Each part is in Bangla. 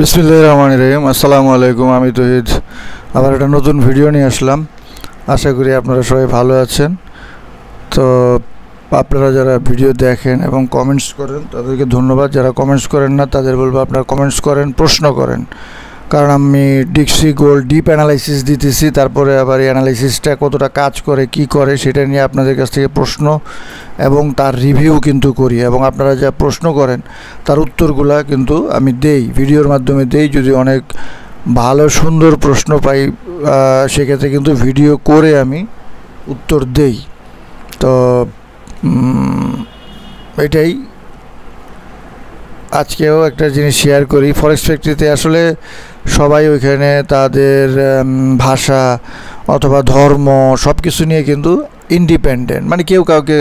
বিসমিল্লাহির রহমানির রহিম। আসসালামু আলাইকুম। আমি তহিদ আবার একটা নতুন ভিডিও নিয়ে আসলাম। আশা করি আপনারা সবাই ভালো আছেন। তো আপনারা যারা ভিডিও দেখেন এবং কমেন্টস করেন তাদেরকে ধন্যবাদ। যারা কমেন্টস করেন না তাদের বলবো আপনারা কমেন্টস করেন, প্রশ্ন করেন, কারণ আমি ডিক্সি গোল্ড ডিপ অ্যানালাইসিস দিতেছি। তারপরে আবার এই অ্যানালাইসিসটা কতটা কাজ করে কি করে সেটা নিয়ে আপনাদের কাছ থেকে প্রশ্ন এবং তার রিভিউ কিন্তু করি, এবং আপনারা যা প্রশ্ন করেন তার উত্তরগুলা কিন্তু আমি দেই, ভিডিওর মাধ্যমে দেই। যদি অনেক ভালো সুন্দর প্রশ্ন পাই সেক্ষেত্রে কিন্তু ভিডিও করে আমি উত্তর দেই। তো এটাই আজকেও একটা জিনিস শেয়ার করি। ফরেক্স ফ্যাক্টরিতে আসলে সবাই ওইখানে তাদের ভাষা অথবা ধর্ম সব কিছু নিয়ে কিন্তু ইন্ডিপেন্ডেন্ট, মানে কেউ কাউকে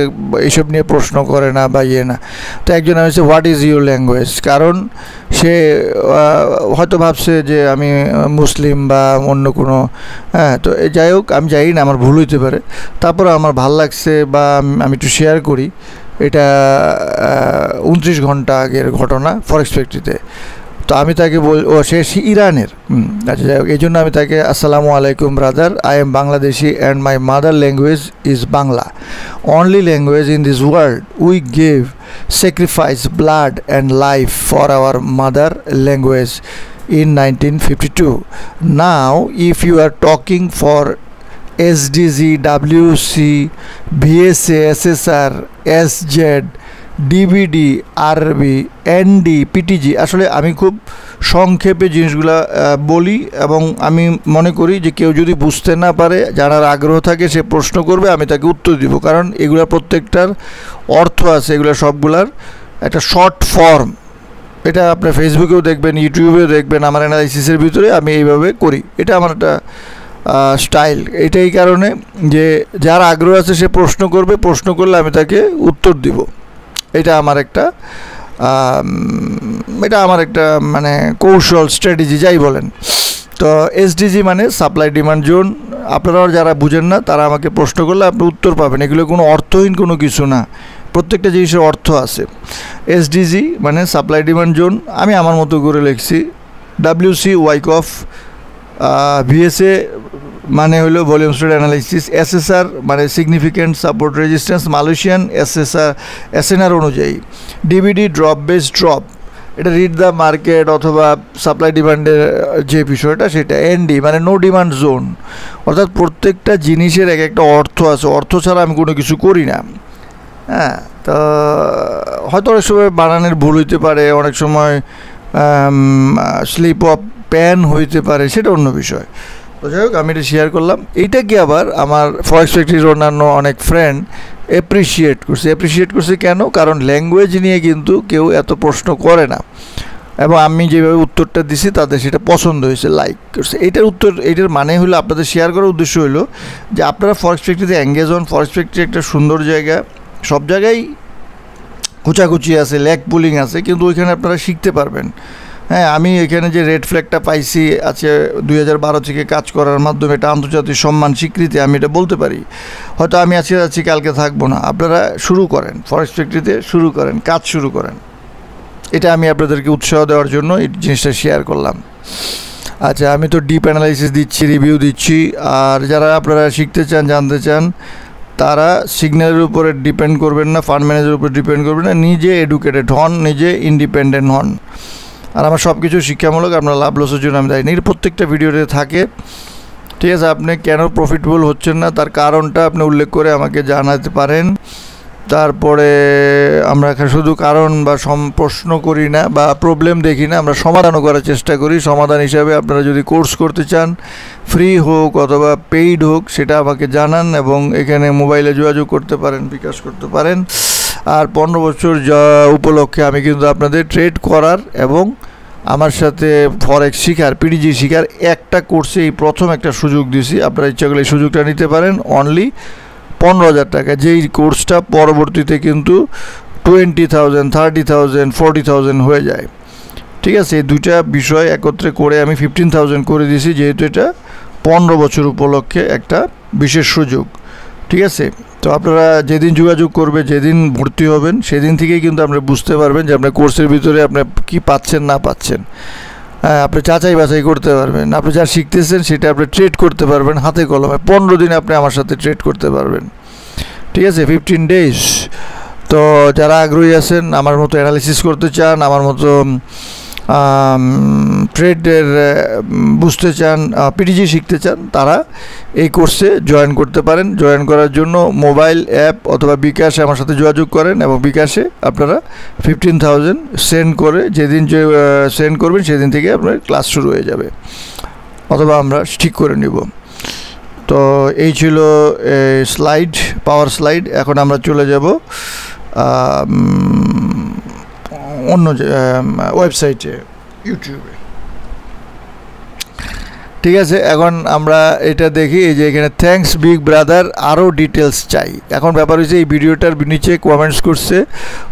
এইসব নিয়ে প্রশ্ন করে না বা না। তো একজন হচ্ছে হোয়াট ইজ ইউর ল্যাঙ্গুয়েজ, কারণ সে হয়তো ভাবছে যে আমি মুসলিম বা অন্য কোনো, তো যাই হোক, আমি জানি না, আমার ভুল হইতে পারে। তারপরে আমার ভাল লাগছে বা আমি একটু শেয়ার করি। এটা 29 ঘন্টা আগের ঘটনা ফরেক্স ফ্যাক্টরিতে। তো আমি তাকে সে ইরানের, আচ্ছা যাই হোক, এই জন্য আমি তাকে আসসালামু আলাইকুম brother, I am Bangladeshi and my mother language is Bangla, only language in this world we gave sacrifice blood and life for our mother language in 1952. Now if you are talking for SDG, WC, VSA, SSR, SZ, DBD, RB, ND, PTG, আসলে আমি খুব সংক্ষেপে জিনিসগুলা বলি, এবং আমি মনে করি যে কেউ যদি বুঝতে না পারে, জানার আগ্রহ থাকে, সে প্রশ্ন করবে, আমি তাকে উত্তর দিব, কারণ এগুলা প্রত্যেকটার অর্থ আছে, এগুলো সবগুলার একটা শর্ট ফর্ম। এটা আপনার ফেসবুকেও দেখবেন, ইউটিউবেও দেখবেন, আমার অ্যানালাইসিসের ভিতরে আমি এইভাবে করি। এটা আমার একটা স্টাইল। এটাই কারণে যে যার আগ্রহ আছে সে প্রশ্ন করবে, প্রশ্ন করলে আমি তাকে উত্তর দিব। এটা আমার একটা মানে কৌশল, স্ট্র্যাটেজি, যাই বলেন। তো এসডিজি মানে সাপ্লাই ডিমান্ড জোন। আপনারাও যারা বুঝেন না তারা আমাকে প্রশ্ন করলে আপনি উত্তর পাবেন। এগুলো কোনো অর্থহীন কোনো কিছু না, প্রত্যেকটা জিনিসের অর্থ আছে। এসডিজি মানে সাপ্লাই ডিমান্ড জোন, আমি আমার মতো করে লিখছি। ডাব্লিউসি ওয়াইকফ, ভিএসএ মানে হলো ভলিউম স্টেট অ্যানালাইসিস, এসএসআর মানে significant support resistance Malaysian SNR অনুযায়ী, ডিবিডি ড্রপ বেস ড্রপ, এটা রিড দ্য মার্কেট অথবা সাপ্লাই ডিমান্ডের যে বিষয়টা সেটা, এনডি মানে নো ডিমান্ড জোন। অর্থাৎ প্রত্যেকটা জিনিসের এক একটা অর্থ আছে, অর্থ ছাড়া আমি কোনো কিছু করি না। তো হয়তো অনেক সময় বানানের ভুল হইতে পারে, অনেক সময় স্লিপ অফ প্যান হইতে পারে, সেটা অন্য বিষয়। তো যাই হোক, আমি এটা শেয়ার করলাম। এইটাকে আবার আমার ফরেক্স ফ্যাক্টরির অন্যান্য অনেক ফ্রেন্ড অ্যাপ্রিসিয়েট করছে। কেন? কারণ ল্যাঙ্গুয়েজ নিয়ে কিন্তু কেউ এত প্রশ্ন করে না, এবং আমি যেভাবে উত্তরটা দিছি তাদের সেটা পছন্দ হয়েছে, লাইক করছে। এইটার মানে হলো, আপনাদের শেয়ার করার উদ্দেশ্য হলো যে আপনারা ফরেক্স ফ্যাক্টরিতে এঙ্গেজ হন। ফরেক্স ফ্যাক্টরি একটা সুন্দর জায়গা, সব জায়গায় কুচাকুচি আছে, ল্যাগ পুলিং আছে, কিন্তু ওইখানে আপনারা শিখতে পারবেন। আমি এখানে যে রেড ফ্ল্যাগটা পাইছি আছে 2012 থেকে কাজ করার মাধ্যমে, এটা আন্তর্জাতিক সম্মান স্বীকৃতি, আমি এটা বলতে পারি। হয়তো আমি আজকে যাচ্ছি, কালকে থাকবো না। আপনারা শুরু করেন, ফরেক্স ফ্যাক্টরিতে শুরু করেন, কাজ শুরু করেন। এটা আমি আপনাদেরকে উৎসাহ দেওয়ার জন্য এই জিনিসটা শেয়ার করলাম। আচ্ছা, আমি তো ডিপ অ্যানালাইসিস দিচ্ছি, রিভিউ দিচ্ছি, আর যারা আপনারা শিখতে চান, জানতে চান, তারা সিগন্যালের উপরে ডিপেন্ড করবেন না, ফান্ড ম্যানেজারের উপরে ডিপেন্ড করবেন না, নিজে এডুকেটেড হন, নিজে ইন্ডিপেন্ডেন্ট হন। আর আমার সব কিছু শিক্ষামূলক, আপনার লাভ লসের জন্য আমি দায়ী নেই। প্রত্যেকটা ভিডিওতে থাকে, ঠিক আছে? আপনি কেন প্রফিটেবল হচ্ছেন না তার কারণটা আপনি উল্লেখ করে আমাকে জানাতে পারেন। তারপরে আমরা শুধু কারণ বা প্রশ্ন করি না বা প্রবলেম দেখি না, আমরা সমাধানও করার চেষ্টা করি। সমাধান হিসাবে আপনারা যদি কোর্স করতে চান, ফ্রি হোক অথবা পেইড হোক, সেটা আমাকে জানান, এবং এখানে মোবাইলে যোগাযোগ করতে পারেন, বিকাশ করতে পারেন। আর 15 বছর উপলক্ষে আমি কিন্তু আপনাদের ট্রেড করার এবং আমার সাথে ফরেক্স শিখার, পিডিজি শিখার একটা কোর্সে এই প্রথম একটা সুযোগ দিয়েছি। আপনারা ইচ্ছা করলে এই সুযোগটা নিতে পারেন, অনলি 15,000 টাকা। যেই কোর্সটা পরবর্তীতে কিন্তু 20,000, 30,000, 40,000 হয়ে যায়, ঠিক আছে? এই দুইটা বিষয় একত্রে করে আমি 15,000 করে দিয়েছি, যেহেতু এটা 15 বছর উপলক্ষে একটা বিশেষ সুযোগ, ঠিক আছে? তো আপনারা যেদিন যোগাযোগ করবে, যেদিন ভর্তি হবেন, সেদিন থেকেই কিন্তু আপনি বুঝতে পারবেন যে আপনার কোর্সের ভিতরে আপনি কী পাচ্ছেন না পাচ্ছেন। হ্যাঁ, আপনি যাচাই বাছাই করতে পারবেন, আপনি যা শিখতেছেন সেটা আপনি ট্রেড করতে পারবেন হাতে কলমে। 15 দিন আপনি আমার সাথে ট্রেড করতে পারবেন, ঠিক আছে, 15 ডেজ। তো যারা আগ্রহী আছেন, আমার মতো অ্যানালিসিস করতে চান, আমার মতো ট্রেডের বুঝতে চান, পিটিজি শিখতে চান, তারা এই কোর্সে জয়েন করতে পারেন। জয়েন করার জন্য মোবাইল অ্যাপ অথবা বিকাশে আমার সাথে যোগাযোগ করেন, এবং বিকাশে আপনারা 15,000 সেন্ড করে যেদিন সেন্ড করবেন সেদিন থেকে আপনার ক্লাস শুরু হয়ে যাবে, অথবা আমরা ঠিক করে নিব। তো এই ছিল স্লাইড, পাওয়ার স্লাইড। এখন আমরা চলে যাব অন্য ওয়েবসাইটে, ইউটিউবে, ঠিক আছে। এখন আমরা এটা দেখি, এই যে এখানে থ্যাঙ্কস বিগ ব্রাদার, আরও ডিটেলস চাই। এখন ব্যাপার হচ্ছে এই ভিডিওটার নিচে কমেন্টস করছে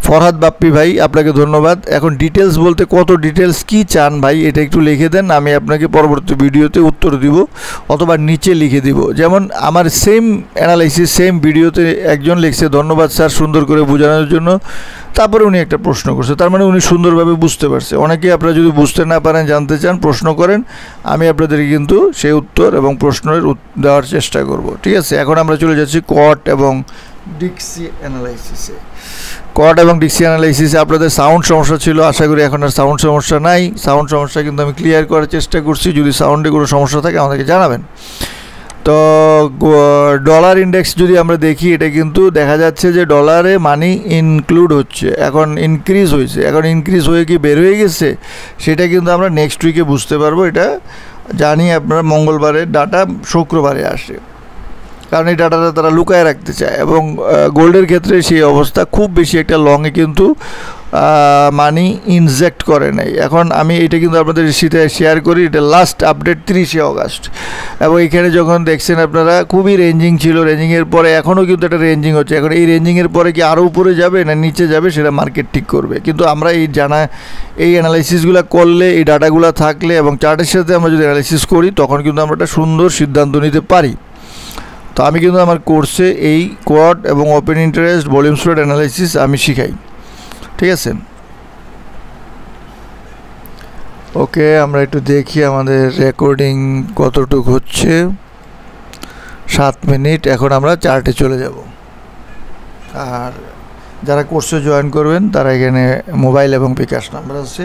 ফরহাদ বাপ্পি ভাই, আপনাকে ধন্যবাদ। এখন ডিটেলস বলতে কত ডিটেলস কি চান ভাই, এটা একটু লিখে দেন, আমি আপনাকে পরবর্তী ভিডিওতে উত্তর দিব, অথবা নিচে লিখে দিব। যেমন আমার সেম অ্যানালাইসিস সেম ভিডিওতে একজন লিখছে, ধন্যবাদ স্যার সুন্দর করে বোঝানোর জন্য। তারপরে উনি একটা প্রশ্ন করছে, তার মানে উনি সুন্দরভাবে বুঝতে পারছে। অনেকে আপনারা যদি বুঝতে না পারেন, জানতে চান, প্রশ্ন করেন, আমি আপনাদেরকে কিন্তু সেই উত্তর এবং প্রশ্নের দেওয়ার চেষ্টা করব, ঠিক আছে। এখন আমরা চলে যাচ্ছি কট এবং ডিক্সি অ্যানালাইসিসে। কট এবং ডিক্সি অ্যানালাইসিসে আপনাদের সাউন্ড সমস্যা ছিল, আশা করি এখন আর সাউন্ড সমস্যা নাই। সাউন্ড সমস্যা কিন্তু আমি ক্লিয়ার করার চেষ্টা করছি, যদি সাউন্ডে কোনো সমস্যা থাকে আমাদেরকে জানাবেন। তো ডলার ইন্ডেক্স যদি আমরা দেখি, এটা কিন্তু দেখা যাচ্ছে যে ডলারে মানি ইনক্লুড হচ্ছে, এখন ইনক্রিজ হয়েছে। এখন ইনক্রিজ হয়ে কি বের হয়ে গেছে, সেটা কিন্তু আমরা নেক্সট উইকে বুঝতে পারবো। এটা জানি আপনারা মঙ্গলবারের ডাটা শুক্রবারে আসে, কারণ এই ডাটাটা তারা লুকায় রাখতে চায়। এবং গোল্ডের ক্ষেত্রে সেই অবস্থা, খুব বেশি একটা লংয়ে কিন্তু মানি ইনজেক্ট করে নাই। এখন আমি এটা কিন্তু আপনাদের সাথে শেয়ার করি, এটা লাস্ট আপডেট 30শে অগাস্ট, এবং এখানে যখন দেখছেন আপনারা খুবই রেঞ্জিং ছিল, রেঞ্জিংয়ের পরে এখনও কিন্তু একটা রেঞ্জিং হচ্ছে। এখন এই রেঞ্জিংয়ের পরে কি আরও উপরে যাবে না নিচে যাবে, সেটা মার্কেট ঠিক করবে। কিন্তু আমরা এই অ্যানালাইসিসগুলো করলে, এই ডাটাগুলো থাকলে এবং চার্টের সাথে আমরা যদি অ্যানালাইসিস করি, তখন কিন্তু আমরা একটা সুন্দর সিদ্ধান্ত নিতে পারি। তো আমি কিন্তু আমার কোর্সে এই কোয়াড এবং open interest, volume spread analysis আমি শিখাই, ঠিক আছে। ওকে, আমরা একটু দেখি আমাদের রেকর্ডিং কতটুকু হচ্ছে। 7 মিনিট। এখন আমরা চার্টে চলে যাব। আর যারা কোর্সে জয়েন করবেন তারা এখানে মোবাইল এবং বিকাশ নাম্বার আছে,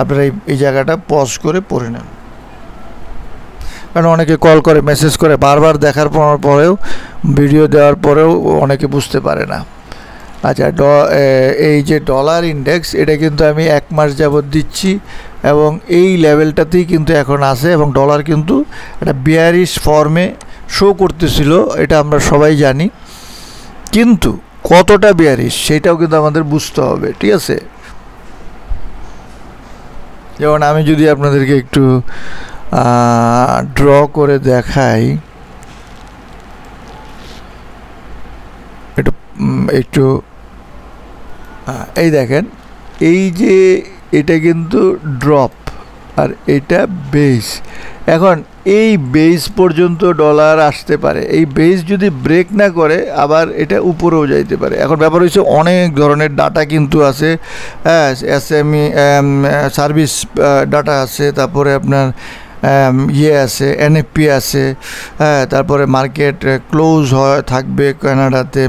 আপনারা এই জায়গাটা পজ করে পড়ে নেন, কারণ অনেকে কল করে, মেসেজ করে, বারবার দেখার পরেও, ভিডিও দেওয়ার পরেও অনেকে বুঝতে পারে না। আচ্ছা, এই যে ডলার ইন্ডেক্স, এটা কিন্তু আমি 1 মাস যাবত দিচ্ছি, এবং এই লেভেলটাতেই কিন্তু এখন আছে, এবং ডলার কিন্তু একটা বিয়ারিশ ফর্মে শো করতেছিল, এটা আমরা সবাই জানি। কিন্তু কতটা বিয়ারিশ সেটাও কিন্তু আমাদের বুঝতে হবে, ঠিক আছে। যেমন আমি যদি আপনাদেরকে একটু ড্র করে দেখাই, একটু এই দেখেন, এই যে এটা কিন্তু ড্রপ, আর এটা বেস। এখন এই বেস পর্যন্ত ডলার আসতে পারে, এই বেস যদি ব্রেক না করে আবার এটা উপরেও যাইতে পারে। এখন ব্যাপার হচ্ছে অনেক ধরনের ডাটা কিন্তু আছে, হ্যাঁ, এসএমই সার্ভিস ডাটা আছে, তারপরে আপনার আছে, এনএফপি আছে, হ্যাঁ, তারপরে মার্কেট ক্লোজ থাকবে কানাডাতে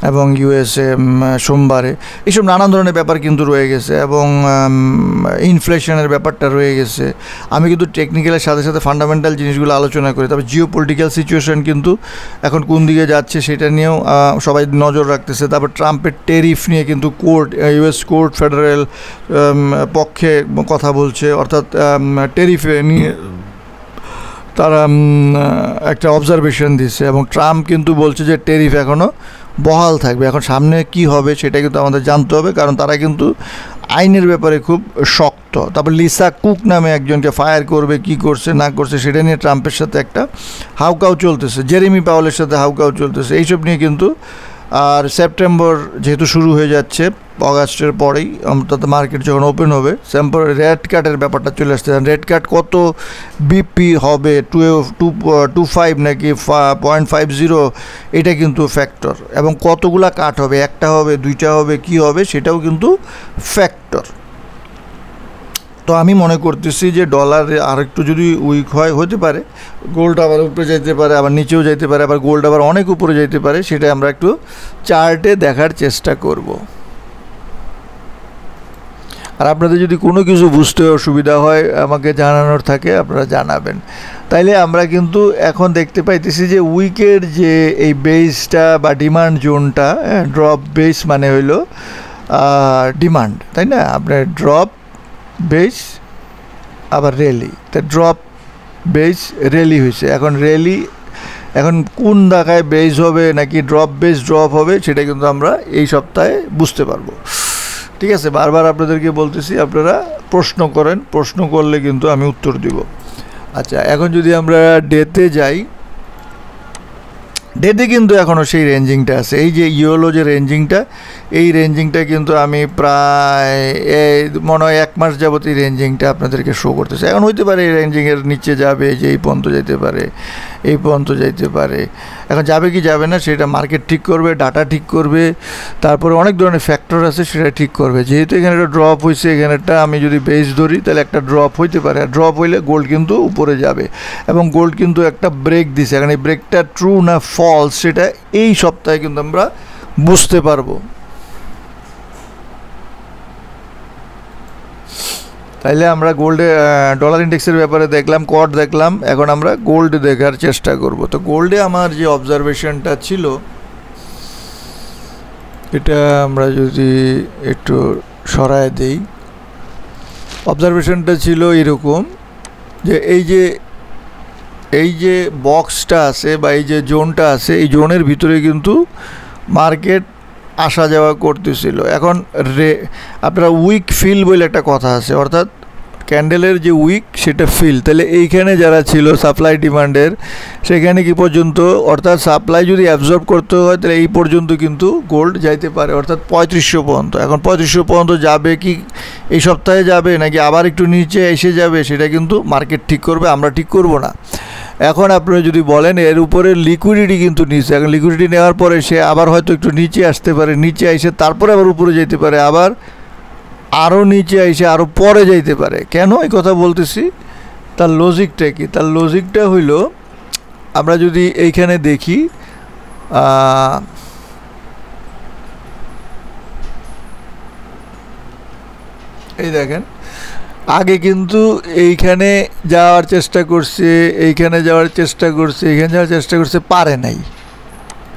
এবং ইউএসএ সোমবারে, এইসব নানান ধরনের ব্যাপার কিন্তু রয়ে গেছে, এবং ইনফ্লেশনের ব্যাপারটা রয়ে গেছে। আমি কিন্তু টেকনিক্যালের সাথে সাথে ফান্ডামেন্টাল জিনিসগুলো আলোচনা করি। তারপর জিও পলিটিক্যাল সিচুয়েশন কিন্তু এখন কোন দিকে যাচ্ছে সেটা নিয়েও সবাই নজর রাখতেছে। তারপর ট্রাম্পের টেরিফ নিয়ে কিন্তু কোর্ট, ইউএস কোর্ট ফেডারেল পক্ষে কথা বলছে, অর্থাৎ টেরিফে নিয়ে তারা একটা অবজারভেশন দিচ্ছে, এবং ট্রাম্প কিন্তু বলছে যে টেরিফ এখনও বহাল থাকবে। এখন সামনে কি হবে সেটা কিন্তু আমাদের জানতে হবে, কারণ তারা কিন্তু আইনের ব্যাপারে খুব শক্ত। তারপর লিসা কুক নামে একজনকে ফায়ার করবে, কি করছে না করছে সেটা নিয়ে ট্রাম্পের সাথে একটা হাউকাউ চলতেছে, জেরেমি পাওয়েলের সাথে হাউকাউ চলতেছে, এইসব নিয়ে কিন্তু। আর সেপ্টেম্বর যেহেতু শুরু হয়ে যাচ্ছে, অগাস্টের পরেই অন্তত মার্কেট যখন ওপেন হবে, রেড কার্টের ব্যাপারটা চলে আসছে। রেড কার্ট কত বিপি হবে, 2.25 নাকি 0.50, এটা কিন্তু ফ্যাক্টর। এবং কতগুলা কাট হবে, একটা হবে, দুইটা হবে, কি হবে, সেটাও কিন্তু ফ্যাক্টর। তো আমি মনে করতেছি যে ডলার আর একটু যদি উইক হয় হতে পারে, গোল্ড আবার উপরে যেতে পারে, আবার নিচেও যেতে পারে, আবার গোল্ড আবার অনেক উপরে যেতে পারে, সেটা আমরা একটু চার্টে দেখার চেষ্টা করব। আর আপনাদের যদি কোনো কিছু বুঝতে অসুবিধা হয় আমাকে জানানোর থাকে আপনারা জানাবেন। তাইলে আমরা কিন্তু এখন দেখতে পাইতেছি যে উইকের যে এই বেসটা বা ডিমান্ড জোনটা, ড্রপ বেস মানে হইলো ডিমান্ড, তাই না? আপনার ড্রপ বেস আবার র্যালি, তা ড্রপ বেস র্যালি হয়েছে। এখন র্যালি, এখন কোন জায়গায় বেস হবে নাকি ড্রপ বেস ড্রপ হবে সেটা কিন্তু আমরা এই সপ্তাহে বুঝতে পারবো। ঠিক আছে, বারবার আপনাদেরকে বলতেছি আপনারা প্রশ্ন করেন, প্রশ্ন করলে কিন্তু আমি উত্তর দিব। আচ্ছা, এখন যদি আমরা ডেতে যাই, ডেতে কিন্তু এখনও সেই রেঞ্জিংটা আছে। এই যে ইয়েলো যে রেঞ্জিংটা, এই রেঞ্জিংটা কিন্তু আমি প্রায় মনে হয় 1 মাস যাবত এই রেঞ্জিংটা আপনাদেরকে শো করতেছে। এখন হইতে পারে এই রেঞ্জিংয়ের নিচে যাবে, যে এই পর্যন্ত যাইতে পারে, এই পর্যন্ত যাইতে পারে। এখন যাবে কি যাবে না সেটা মার্কেট ঠিক করবে, ডাটা ঠিক করবে, তারপরে অনেক ধরনের ফ্যাক্টর আছে সেটা ঠিক করবে। যেহেতু এখানে একটা ড্রপ হয়েছে, এখানেটা আমি যদি বেস ধরি তাহলে একটা ড্রপ হইতে পারে, আর ড্রপ হইলে গোল্ড কিন্তু উপরে যাবে, এবং গোল্ড কিন্তু একটা ব্রেক দিছে। এখন এই ব্রেকটা ট্রু না ফলস সেটা এই সপ্তাহে কিন্তু আমরা বুঝতে পারবো। তাইলে আমরা গোল্ডে ডলার ইন্ডেক্সের ব্যাপারে দেখলাম, কট দেখলাম, এখন আমরা গোল্ড দেখার চেষ্টা করব। তো গোল্ডে আমার যে অবজারভেশনটা ছিল এটা আমরা যদি একটু সরায় দেই, অবজারভেশনটা ছিল এরকম যে এই যে বক্সটা আছে বা এই যে জোনটা আছে, এই জোনের ভিতরে কিন্তু মার্কেট আসা যাওয়া করতেছিল। এখন আপনারা উইক ফিল বলে একটা কথা আছে, অর্থাৎ ক্যান্ডেলের যে উইক সেটা ফিল। তাহলে এইখানে যারা ছিল সাপ্লাই ডিমান্ডের, সেখানে কি পর্যন্ত, অর্থাৎ সাপ্লাই যদি অ্যাবজর্ব করতে হয় তাহলে এই পর্যন্ত কিন্তু গোল্ড যাইতে পারে, অর্থাৎ 3500 পর্যন্ত। এখন 3500 পর্যন্ত যাবে কি এই সপ্তাহে যাবে নাকি আবার একটু নিচে এসে যাবে সেটা কিন্তু মার্কেট ঠিক করবে, আমরা ঠিক করব না। এখন আপনারা যদি বলেন এর উপরে লিকুইডিটি কিন্তু নিচে, এখন লিকুইডিটি নেওয়ার পরে সে আবার হয়তো একটু নিচে আসতে পারে, নিচে এসে তারপরে আবার উপরে যেতে পারে, আবার আরও নিচে এসে আরও পরে যাইতে পারে। কেন এই কথা বলতেছি, তার লজিকটা কি? তার লজিকটা হইল, আমরা যদি এইখানে দেখি, এই দেখেন আগে কিন্তু এইখানে যাওয়ার চেষ্টা করছে, এইখানে যাওয়ার চেষ্টা করছে, এইখানে যাওয়ার চেষ্টা করছে, পারে নাই।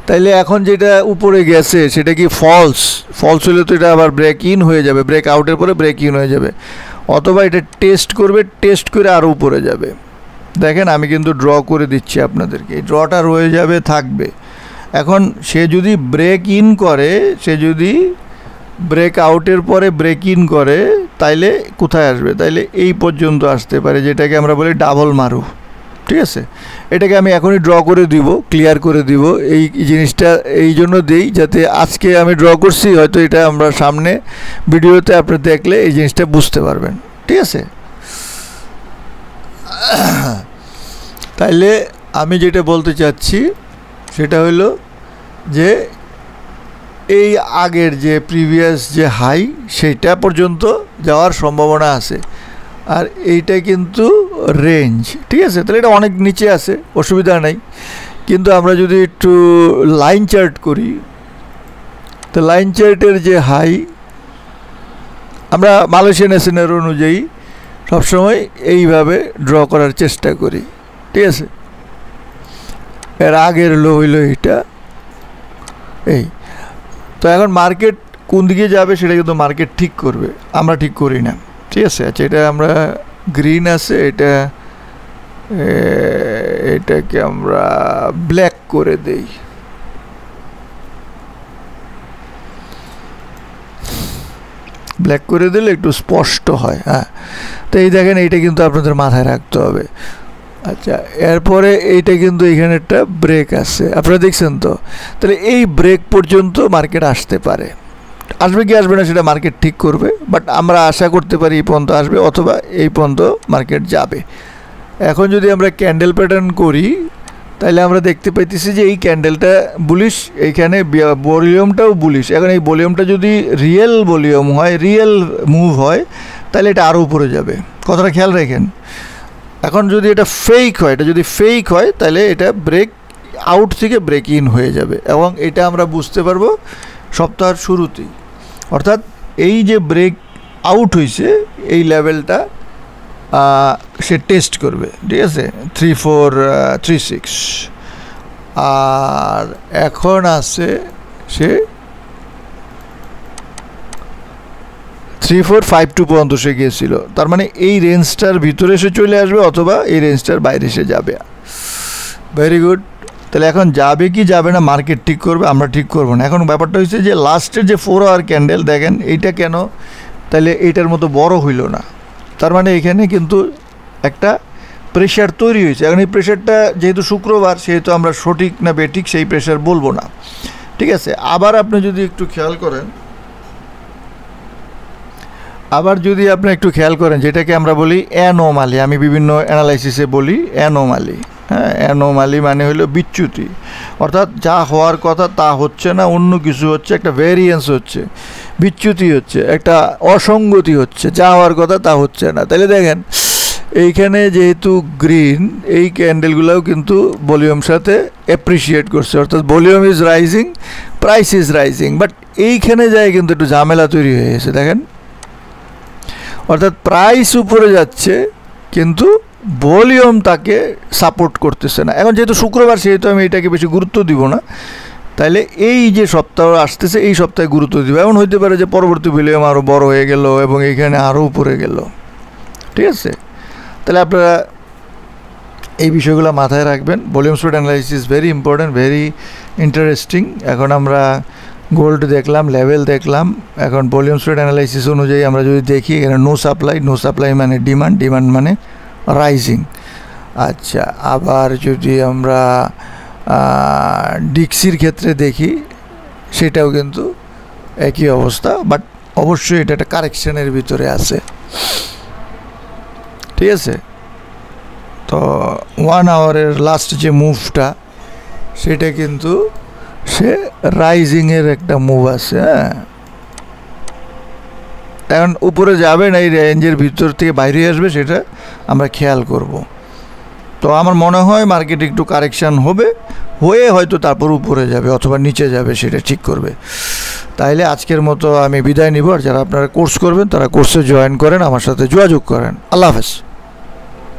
তাইলে এখন যেটা উপরে গেছে সেটা কি ফলস হলে তো এটা আবার ব্রেক ইন হয়ে যাবে, ব্রেক আউটের পরে ব্রেক ইন হয়ে যাবে, অথবা এটা টেস্ট করবে, টেস্ট করে আরও উপরে যাবে। দেখেন আমি কিন্তু ড্র করে দিচ্ছি আপনাদেরকে, এই ড্রটা রয়ে যাবে, থাকবে। এখন সে যদি ব্রেক ইন করে, সে যদি ব্রেক আউটের পরে ব্রেক ইন করে, তাইলে কোথায় আসবে? তাইলে এই পর্যন্ত আসতে পারে, যেটাকে আমরা বলি ডাবল মারু। ঠিক আছে, এটাকে আমি এখনই ড্র করে দিব, ক্লিয়ার করে দিব। এই জিনিসটা এই জন্য দিই যাতে আজকে আমি ড্র করছি, হয়তো এটা আমরা সামনে ভিডিওতে আপনি দেখলে এই জিনিসটা বুঝতে পারবেন। ঠিক আছে, তাইলে আমি যেটা বলতে চাচ্ছি সেটা হলো যে এই আগের যে প্রিভিয়াস যে হাই সেইটা পর্যন্ত যাওয়ার সম্ভাবনা আছে, আর এইটা কিন্তু রেঞ্জ। ঠিক আছে, তাহলে এটা অনেক নিচে আছে, অসুবিধা নাই। কিন্তু আমরা যদি একটু লাইন চার্ট করি, তো লাইন চার্টের যে হাই, আমরা মালয়েশিয়ান এসএনআর অনুযায়ী সবসময় এইভাবে ড্র করার চেষ্টা করি। ঠিক আছে, এর আগের লো হইল এইটা, এই। তো এখন মার্কেট কোন দিকে যাবে সেটা কিন্তু মার্কেট ঠিক করবে, আমরা ঠিক করি না। ঠিক আছে, আচ্ছা এটা আমরা গ্রিন আছে, এটাকে আমরা ব্ল্যাক করে দেই। ব্ল্যাক করে দিলে একটু স্পষ্ট হয়। হ্যাঁ, তো এই দেখেন এইটা কিন্তু আপনাদের মাথায় রাখতে হবে। আচ্ছা, এরপরে এইটা কিন্তু এখানে একটা ব্রেক আছে, আপনারা দেখছেন তো। তাহলে এই ব্রেক পর্যন্ত মার্কেট আসতে পারে, আসবে কি আসবে না সেটা মার্কেট ঠিক করবে, বাট আমরা আশা করতে পারি এই পর্যন্ত আসবে, অথবা এই পর্যন্ত মার্কেট যাবে। এখন যদি আমরা ক্যান্ডেল প্যাটার্ন করি তাহলে আমরা দেখতে পাইতেছি যে এই ক্যান্ডেলটা বুলিশ, এইখানে ভলিউমটাও বুলিশ। এখন এই ভলিউমটা যদি রিয়েল ভলিউম হয়, রিয়েল মুভ হয়, তাহলে এটা আরও উপরে যাবে। কথাটা খেয়াল রাখেন। এখন যদি এটা ফেক হয়, এটা যদি ফেক হয় তাহলে এটা ব্রেক আউট থেকে ব্রেক ইন হয়ে যাবে, এবং এটা আমরা বুঝতে পারবো সপ্তাহের শুরুতেই। অর্থাৎ এই যে ব্রেক আউট হয়েছে এই লেভেলটা সে টেস্ট করবে, ঠিক আছে, 3436। আর এখন আছে সে 3452 পর্যন্ত সে গিয়েছিল। তার মানে এই রেঞ্জটার ভিতরে সে চলে আসবে অথবা এই রেঞ্জটার বাইরে সে যাবে। Very good. তাহলে এখন যাবে কি যাবে না মার্কেট ঠিক করবে, আমরা ঠিক করবো না। এখন ব্যাপারটা হচ্ছে যে লাস্টের যে 4 আওয়ার ক্যান্ডেল দেখেন এইটা কেন তাহলে এইটার মতো বড় হইল না, তার মানে এখানে কিন্তু একটা প্রেশার তৈরি হয়েছে। এখন এই প্রেশারটা যেহেতু শুক্রবার সেহেতু আমরা সঠিক না বেঠিক সেই প্রেশার বলবো না, ঠিক আছে। আবার আপনি যদি একটু খেয়াল করেন, যেটাকে আমরা বলি অ্যানোমালি, আমি বিভিন্ন অ্যানালাইসিসে বলি অ্যানোমালি। হ্যাঁ, অ্যানোমালি মানে হলো বিচ্যুতি, অর্থাৎ যা হওয়ার কথা তা হচ্ছে না, অন্য কিছু হচ্ছে, একটা ভ্যারিয়েন্স হচ্ছে, বিচ্যুতি হচ্ছে, একটা অসঙ্গতি হচ্ছে, যা হওয়ার কথা তা হচ্ছে না। তাহলে দেখেন এইখানে যেহেতু গ্রিন, এই ক্যান্ডেলগুলোও কিন্তু ভলিউম সাথে অ্যাপ্রিসিয়েট করছে, অর্থাৎ volume is rising, price is rising, but এইখানে যায় কিন্তু একটু ঝামেলা তৈরি হয়ে গেছে। দেখেন, অর্থাৎ প্রাইস উপরে যাচ্ছে কিন্তু ভলিউম তাকে সাপোর্ট করতেছে না। এখন যেহেতু শুক্রবার সেহেতু আমি এটাকে বেশি গুরুত্ব দিব না, তাইলে এই যে সপ্তাহ আসতেছে এই সপ্তাহে গুরুত্ব দিব। এমন হইতে পারে যে পরবর্তী ভলিউম আরও বড় হয়ে গেল এবং এইখানে আরও উপরে গেল, ঠিক আছে। তাহলে আপনারা এই বিষয়গুলো মাথায় রাখবেন। Volume spread analysis very important, very interesting. এখন আমরা গোল্ড দেখলাম, লেভেল দেখলাম, এখন ভলিউম স্প্রেড অ্যানালাইসিস অনুযায়ী আমরা যদি দেখি এখানে নো সাপ্লাই মানে ডিমান্ড মানে রাইজিং। আচ্ছা, আবার যদি আমরা ডিক্সির ক্ষেত্রে দেখি সেটাও কিন্তু একই অবস্থা, বাট অবশ্যই এটা একটা কারেকশনের ভিতরে আছে, ঠিক আছে। তো 1 আওয়ারের লাস্ট যে মুভটা সেটা কিন্তু সে রাইজিংয়ের একটা মুভ আছে। হ্যাঁ, এখন উপরে যাবে না এই রেঞ্জের ভিতর থেকে বাইরে আসবে সেটা আমরা খেয়াল করব। তো আমার মনে হয় মার্কেট একটু কারেকশান হয়ে হয়তো তারপর উপরে যাবে অথবা নিচে যাবে, সেটা ঠিক করবে। তাইলে আজকের মতো আমি বিদায় নিব। আর যারা আপনারা কোর্স করবেন তারা কোর্সে জয়েন করেন, আমার সাথে যোগাযোগ করেন। আল্লাহ হাফেজ।